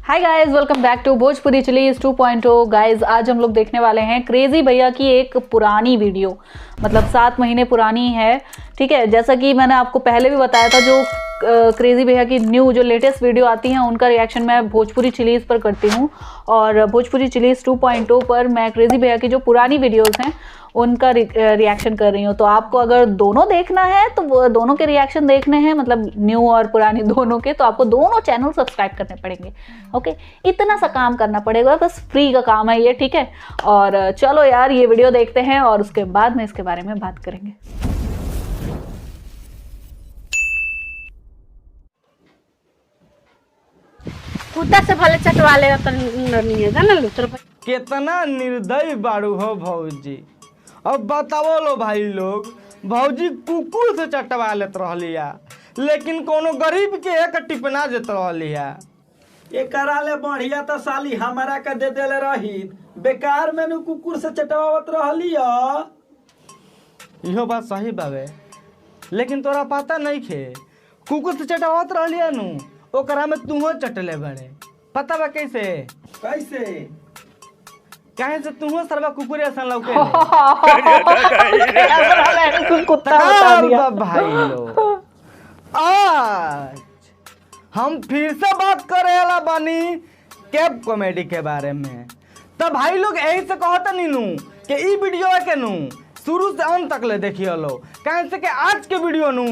Hi guys, welcome back to Bhojpuri Chillies 2.0। Guys, आज हम लोग देखने वाले हैं क्रेजी भैया की एक पुरानी वीडियो, मतलब 7 महीने पुरानी है। ठीक है, जैसा कि मैंने आपको पहले भी बताया था, जो क्रेजी भैया की न्यू जो लेटेस्ट वीडियो आती हैं उनका रिएक्शन मैं भोजपुरी चिलीज पर करती हूँ, और भोजपुरी चिलीज 2.0 पर मैं क्रेजी भैया की जो पुरानी वीडियोस हैं उनका रिएक्शन कर रही हूँ। तो आपको अगर दोनों देखना है तो दोनों के रिएक्शन देखने हैं, मतलब न्यू और पुरानी दोनों के, तो आपको दोनों चैनल सब्सक्राइब करने पड़ेंगे। ओके, इतना सा काम करना पड़ेगा, बस फ्री का काम है ये। ठीक है, और चलो यार ये वीडियो देखते हैं और उसके बाद में इसके बारे में बात करेंगे। कुत्ता से भले चटवा ले तो कितना निर्दयी बाड़ू हो भौजी। अब बताओ लो भाई लोग, भौजी कुकुर से चटवा लेत रहलिया, लेकिन कोनो गरीब के एक टिपना देत रहलिया। ये करा ले बढ़िया तो साली हमारा का दे देले रही, बेकार में नु कुकुर से चटवावत रहलिया। इहो बात सही बावे, लेकिन तोरा पता नहीं खे कुकुर से चटवावत रहलिया नु, ओकरा में तुहो चटले बड़े। पता बा कैसे? कैसे? काहे से तुहो सरवा कुकुर ऐसा लौके कुत्ता बता दिया भाई लोग। आज हम फिर से बात करे वाला बानी कैप कॉमेडी के बारे में। तो भाई लोग यही से कहता नीनू कि ई वीडियो के नु शुरू से अंत तक ले देखिए लो, काहे से कि आज के वीडियो नु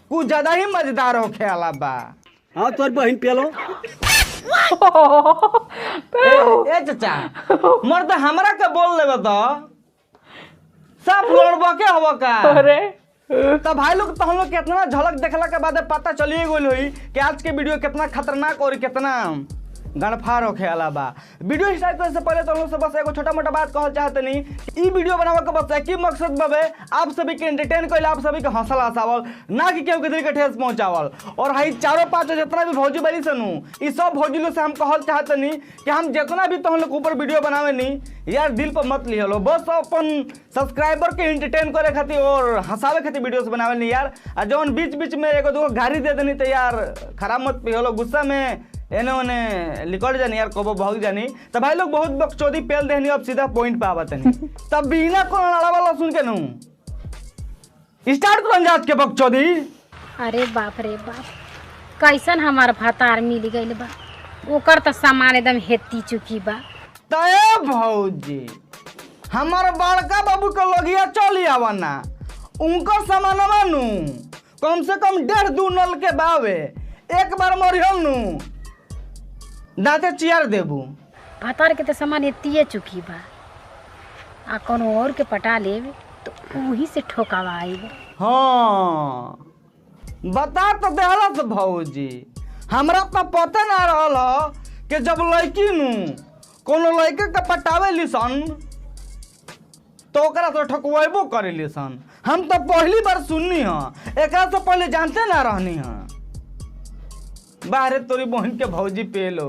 कुछ ज्यादा ही मजेदार होखे वाला बा। हाँ तोर बहन पेलो ए चाचा, मर्द हमरा के बोल लेबे तो सब लड़बो के हवा का। अरे तो भाई लोग, तो हम लोग कितना झलक देखला के बाद पता चलिए गई हुई कि आज के वीडियो कितना खतरनाक और कितना गणफार होखे वाला बा। वीडियो स्टार्ट करे से पहले तो हम लोग से बस एगो छोटा मोटा बात कहल चाहते नहीं। ई वीडियो बनावे के बस एक ही मकसद बावे, आप सभी के एंटरटेन कइला, आप सभी के हंसल हंसावल, ना कि केहू के दिल के ठेस पहुंचावल। और हाई चारों पांच जितना भी भौजी बड़ी सनु, ई सब भौजी लोग से हम कहल चाहते नहीं कि हम जितना भी तो हम लोग ऊपर वीडियो बनावे नहीं यार, दिल पर मत लिहलो, बस अपन सब्सक्राइबर के एंटरटेन करे खातिर और हंसावे खातिर वीडियोस बनावे नहीं यार। और जौन बीच बीच में एगो दो गाड़ी दे देनी तो यार खराब मत पिहलो, गुस्सा में एने ओने लिकट जानी यार, कबो भाग जानी। तो भाई लोग बहुत बकचोदी पेल देनी, अब सीधा पॉइंट पे आवत नहीं। तब बिना को लड़ा वाला सुन के नु स्टार्ट करो आज के बकचोदी। अरे बाप रे बाप, कैसन हमार भातार मिल गइल बा, ओकर तो सामान एकदम हेती चुकी बा। तय भौजी हमार बड़का बाबू के लोगिया चली आवना, उनकर सामान मानू कम से कम 1.5-2 नल के बावे, एक बार मरियम नु दाते चियार देबू। भातार के तो सामान हेतिए चुकी बा, आ कोनो और के पटा लेब तो वही से ठोकावा आइब। हाँ बता तो देहला से भौजी, हमरा तो पता ना रहल कि जब लड़की नु कोनो लड़के के पटावे लिसन तो ओकरा से ठकवाइबो करे लिसन। हम तो पहली बार सुननी है, एकरा से पहले जानते ना रहनी है। बाहरे तोरी बहन के भौजी पेलो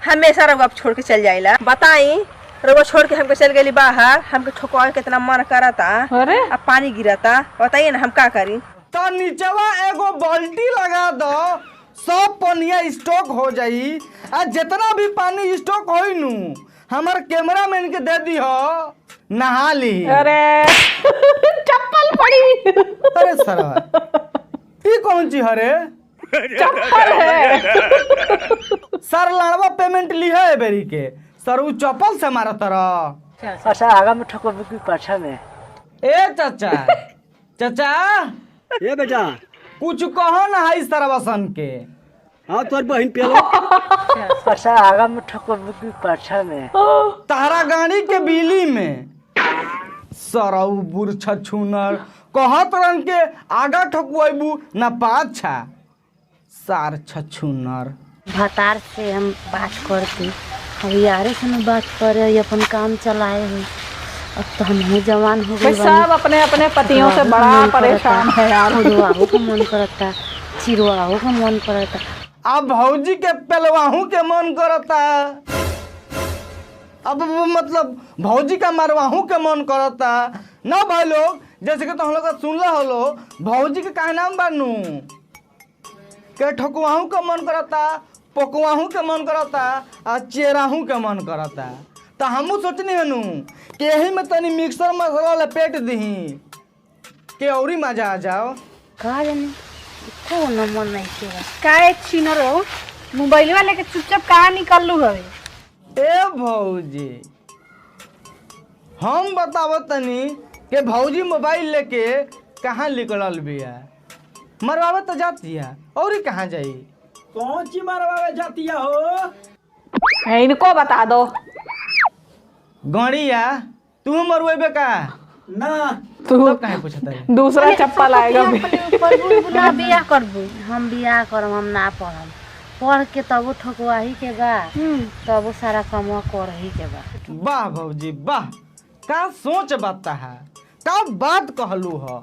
हमेशा रउआ छोड़ के चल जाइला। बताई रउआ छोड़ के हमके चल गई बाहर, हमके ठोकवाए कितना मन करता, अरे अब पानी गिरता, बताइए ना हम का करी। तो नीचवा एगो बाल्टी लगा दो, सब पनिया स्टॉक हो जाई, आ जितना भी पानी स्टॉक होई नु हमार कैमरा मैन के दे दी हो, नहा ली। अरे चप्पल पड़ी। अरे सर ई कौन चीज हरे? चप्पल है। सर लड़वा पेमेंट ली है बेरी के, सर उ चप्पल से मारा तरह। अच्छा आगा में ठोकबे की पाछा में? ए चाचा चाचा ए बेटा कुछ कहो ना है इस तरह सन के। हाँ तोर बहन पेलो अच्छा आगा में ठोकबे की पाछा में? तारा गाड़ी के बिजली में सरऊ बुर छछुनर कहत रन के आगा ठकुआबू ना पाछा, सार छछुनर। भातार से हम बात करती, अब यारे से हम बात करे, अपन काम चलाए हुए। अब तो हम ही जवान हो गए, सब अपने अपने पतियों से बड़ा परेशान है यार। खुदवाहू का मन करता, चिरवाहू का मन करता, अब भौजी के पेलवाहू के मन करता, अब मतलब भौजी का मरवाहू के मन करता ना भाई लोग। जैसे कि तुम लोग सुनला हो लो, भौजी के का नाम बानू के ठकुआहू का मन करता, पकवाहू के मन करता आ चेराहू के मन करता। तो हमहू सोचनी हनु कि यही में तनी मिक्सर मसाला लपेट दही के औरी मजा आ जाओ। का जाने कौन मन नहीं के काहे छिनरो मोबाइल वाले के चुपचाप कहाँ निकल लू हवे? ए भौजी हम बतावत तनी कि भौजी मोबाइल लेके कहाँ निकलल बिया, मरवावे तो जाती है और ही कहाँ जाई। कौन ची मरवावे जातिया हो? इनको बता दो। गौड़िया तू मरवेबे का ना तो कहाँ पूछता है? दूसरा चप्पल आएगा भी। ना बियाह करबू, हम बियाह करब, हम ना पढ़ब। पढ़ के तब ठकुआही के बा, तब सारा कमवा करही के बा। वाह भौजी वाह, का सोच बात है, का बात कहलू हो।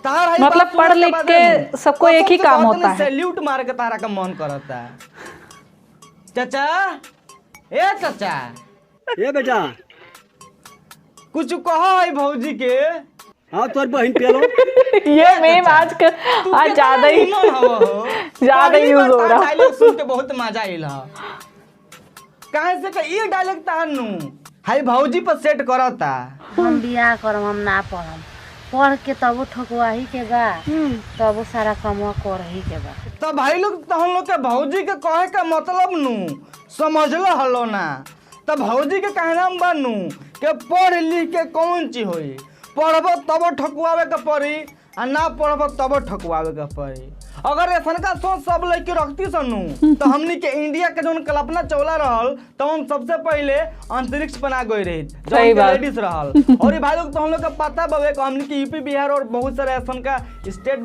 तार है मतलब बात पढ़ सुनने लिख बाद के में सबको एक ही कसम से काम कहत होता नहीं, है। सैल्यूट मार के तारा का मन करता है। चाचा ए चाचा ए बेटा, कुछ कहो है भौजी के। हाँ तोर बहन पेलो। ये मेम आज ज्यादा ही ज्यादा यूज हो रहा। डायलॉग सुन के बहुत मजा आइल ह। काहे से का ये डायलॉग तानू हाय भौजी पर सेट करता। हम बियाह करब, हम ना पढ़ब। पढ़ के तब ठकुआही के बा, तब सारा कमवा करही के बा। तो भाई लोग तो हम लोग के भौजी के कहे का मतलब नू समझलो हलो ना। तो भौजी के कहना बनू के पढ़ लिख के कौन चीज होई, पढ़बो तब ठकुआवे के पड़ी आ ना पढ़बो तब ठकुआवे के पड़ी। अगर ऐसा का सोच सब लड़की रखती सनू तो हमनी के इंडिया के जो कल्पना चावला रहल तो हम सबसे पहले अंतरिक्ष बना गई रही सही बात। लेडीज रहल। और ये भाई लोग तो हम लोग का पता बावे कि हमनी के यूपी बिहार और बहुत सारे ऐसा का स्टेट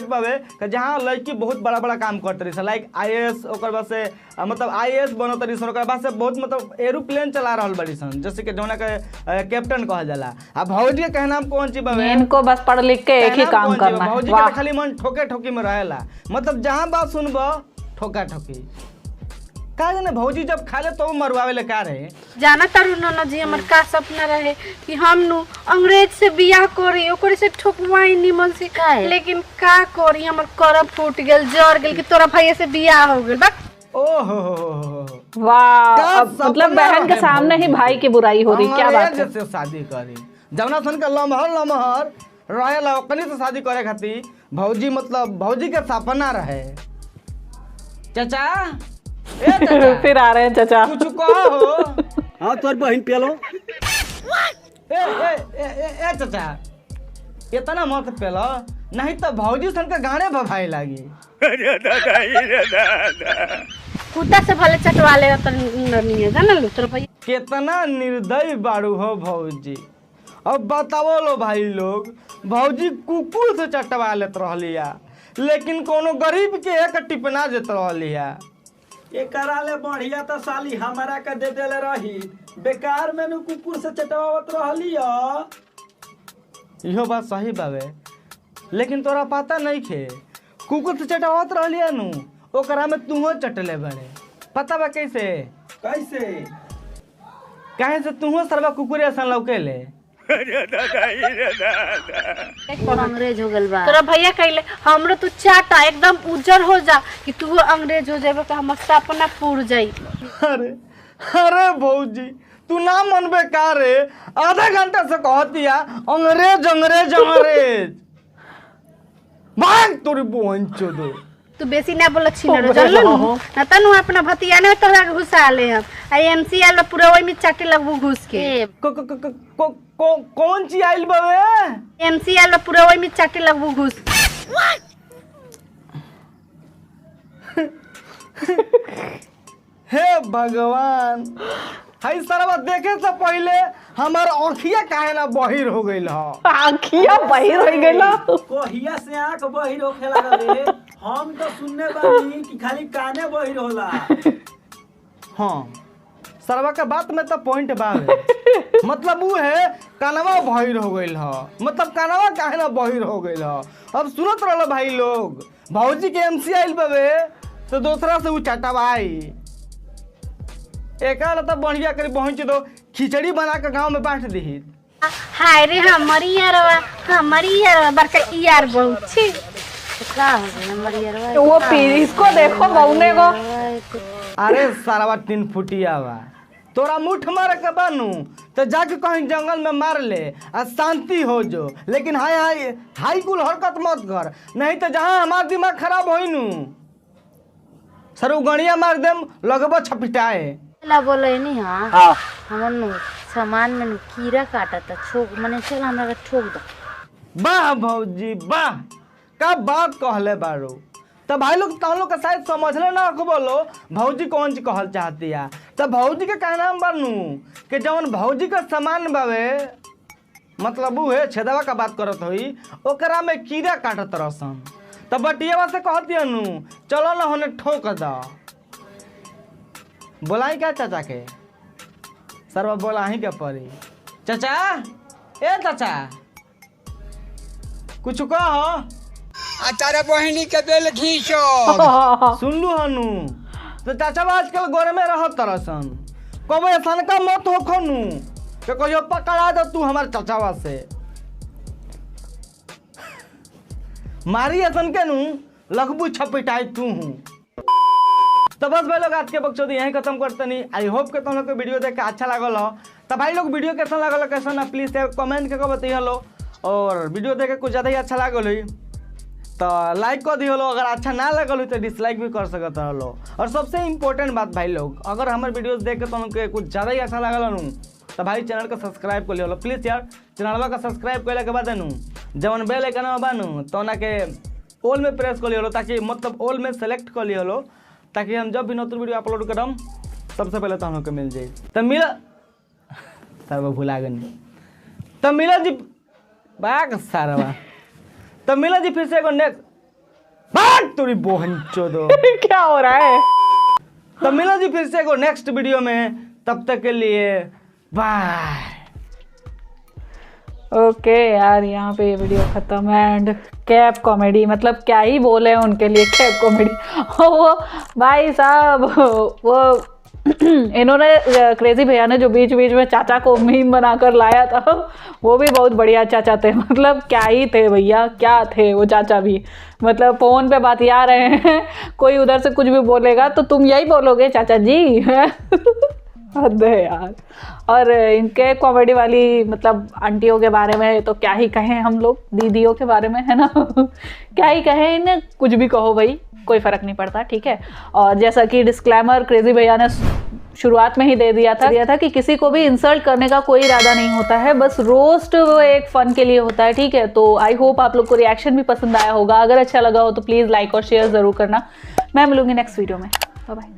बावे कि जहाँ लड़की बहुत बड़ा बड़ा काम करते रही, लाइक IAS, ओकर बाद से मतलब IAS बनत रही सन, ओकर बाद से बहुत मतलब एरोप्लेन चला रहल बड़ी सन, जैसे कि जौना के कैप्टन कहल जाला। आ भौजी के कहना कौन चीज बावे, इनको बस पढ़ लिख के एक ही काम करना है। भौजी वाह। के खाली मन ठोके ठोकी में रहेला, मतलब जहाँ बात सुनबो ठोका ठोकी। का जाने भौजी जब खा ले तो मरवावे ले का रहे। जाना तारू नोना जी हमर का सपना रहे कि हम नु अंग्रेज से बियाह करी, ओकरे से ठोकवाई निमन से। काहे? लेकिन का करी, हमर करब फूट गेल, जर गेल कि तोरा भैया से बियाह हो गेल। बस ओहो वाह, का अब मतलब सपना बहन के रहे सामने ही भौजी। भाई की बुराई हो रही, क्या बात है। जैसे शादी करी जमुना सन के लमहर रहेला ओकनी से शादी करे खातिर भौजी मतलब भौजी के सपना रहे। चाचा ए चाचा फिर आ रहे हैं चाचा। कुछ कहो। हाँ तोर बहन पेलो। ए चाचा इतना मत पेलो नहीं तो भौजी सन के गाने भभाई लागी। कुत्ता से भले चटवा ले तो नहीं है, जाना लो तोरा भैया। कितना निर्दयी बाड़ू हो भौजी। अब बताओ लो भाई लोग, भौजी कुकुर से चटवा लेत रहलिया लेकिन कोनो गरीब के एक टिपना देत रहलिया। एकरा ले बढ़िया तो साली हमारा का दे देले रही, बेकार में नु कुकुर से चटवावत रहली ह। इहो बात सही बावे, लेकिन तोरा पता नहीं खे कुकुर से चटवावत रहलिया नु ओकरा में तुहो चटले बड़े। पता बा कैसे? कैसे? काहे से तुहो सरवा कुकुरे सन लौकेले। अंग्रेज हो गल बा। तोरा भैया कहले हमरो तू चाटा एकदम उज्जर हो जा कि तू अंग्रेज हो जाबे तो हमर सपना पूर जाई। अरे अरे भौजी तू ना मनबे का रे, आधा घंटा से कहतिया अंग्रेज अंग्रेज अंग्रेज। भाग तोरी बहन चोदो। तू बेसी ना बोल छिनरो जानल ना तनु अपना भतिया ने तोरा घुसा ले हम IMC आल पूरा ओइ में चाटे लगबू घुस के। कौन चीज आइल बावे? MC आल पूरा ओइ में चाटे लगबू घुस। हे भगवान, हाय सरवा देखे से पहले हमार आँखिया काहे ना बहिर हो गइल ह। आँखिया बहिर हो गइल। कोहिया से आंख बहिर होखे लागल रे। हम तो सुनने बानी कि खाली काने बहिर होला। हाँ सरवा के बात में तो पॉइंट बावे। मतलब वो है कानवा बहिर हो गइल ह, मतलब कानवा काहे ना बहिर हो गइल ह। अब सुनत रहलो भाई लोग, भौजी के MC आइल बावे तो दूसरा से उ चटवाई। एका तो बढ़िया करी पहुंच दो, खिचड़ी बना के गांव में बांट दी। हाय रे हमारी यारवा बड़का यार बहुत छी। तो का हो गया मरियरवा वो इसको देखो बौने को। अरे सारा 3 फुटिया बा, तोरा मुठ मार के बनू तो जाके कहीं जंगल में मार ले आ शांति हो जो। लेकिन हाय हाय हाई कुल हरकत मत कर, नहीं तो जहाँ हमार दिमाग खराब होई नू सर उगणिया मार देम लगबो छपिटाए। ला बोले नहीं हाँ हमर नु सामान में नु कीड़ा काटा था छोक मने चल हमरा के ठोक दो। वाह भौजी वाह, का बात कहले बारू। तो भाई लोग तुम लोग का शायद समझले ना को बोलो भौजी कौन चीज कहल चाहती है। तो भौजी के कहना बनू कि जवन भौजी का सामान बावे मतलब वो है छेदवा का बात करत होई ओकरा में कीड़ा काटत रसन। तो बटिया से कहती है नू चलो ना होने ठोक द। बोलाई क्या चाचा के सरवा बोला ही के पड़ी। चाचा ए चाचा कुछ कहो। अचारे बहिनी के बेल घीचो सुनलू हनु तो चाचा आजकल गोरे में रह तरसन कबो ऐसा का मत हो खनु कि कहियो पकड़ा दो तू हमारे चाचावा से मारी ऐसन के नू लगबू छपिटाई तू हूँ। तो बस भाई लोग आज के बकचोदी यहीं खत्म करते नहीं। आई होप के तुम लोग को वीडियो देख के अच्छा लगल हो। तो भाई लोग वीडियो कैसा लगल कैसा ना प्लीज कमेंट करके बताइए लो। और वीडियो देख के कुछ ज़्यादा ही अच्छा लगल हुई तो लाइक कर दियो लो, अगर अच्छा ना लगल हुई तो डिसलाइक भी कर सकता लो। और सबसे इम्पोर्टेंट बात भाई लोग अगर हमारे वीडियोस देख के तुम कुछ ज़्यादा ही अच्छा लगल नू तो भाई चैनल को सब्सक्राइब कर लियो प्लीज़ यार। चैनल का सब्सक्राइब करने के बाद नू जवन बेल आइकन बानू तो ना के ऑल में प्रेस कर लियो ताकि मतलब ऑल में सेलेक्ट कर लियो ताकि हम जब भी नতুन वीडियो अपलोड करम सबसे पहले तो हम लोग को मिल जाए। तो मिला सर्व भुला गई तो मिला जी बाग सारा तो मिला जी फिर से एगो नेक्स्ट बात तुरी बोहन चोदो क्या हो रहा है। तो मिला जी फिर से एगो नेक्स्ट वीडियो में, तब तक के लिए बाय। ओके यार यहाँ पे ये वीडियो खत्म एंड कैप कॉमेडी मतलब क्या ही बोले उनके लिए कैप कॉमेडी। वो भाई साहब वो इन्होंने क्रेजी भैया ने जो बीच बीच में चाचा को मीम बनाकर लाया था वो भी बहुत बढ़िया चाचा थे। मतलब क्या ही थे भैया, क्या थे वो चाचा भी। मतलब फ़ोन पे बतिया रहे हैं कोई उधर से कुछ भी बोलेगा तो तुम यही बोलोगे चाचा जी। हद है यार। और इनके कॉमेडी वाली मतलब आंटियों के बारे में तो क्या ही कहें हम लोग, दीदियों के बारे में है ना। क्या ही कहें, इन्हें कुछ भी कहो भाई कोई फ़र्क नहीं पड़ता, ठीक है। और जैसा कि डिस्क्लेमर क्रेजी भैया ने शुरुआत में ही दे दिया था कि किसी को भी इंसल्ट करने का कोई इरादा नहीं होता है, बस रोस्ट वो एक फ़न के लिए होता है, ठीक है। तो आई होप आप लोग को रिएक्शन भी पसंद आया होगा। अगर अच्छा लगा हो तो प्लीज़ लाइक और शेयर ज़रूर करना। मैं मिलूंगी नेक्स्ट वीडियो में। Bye by.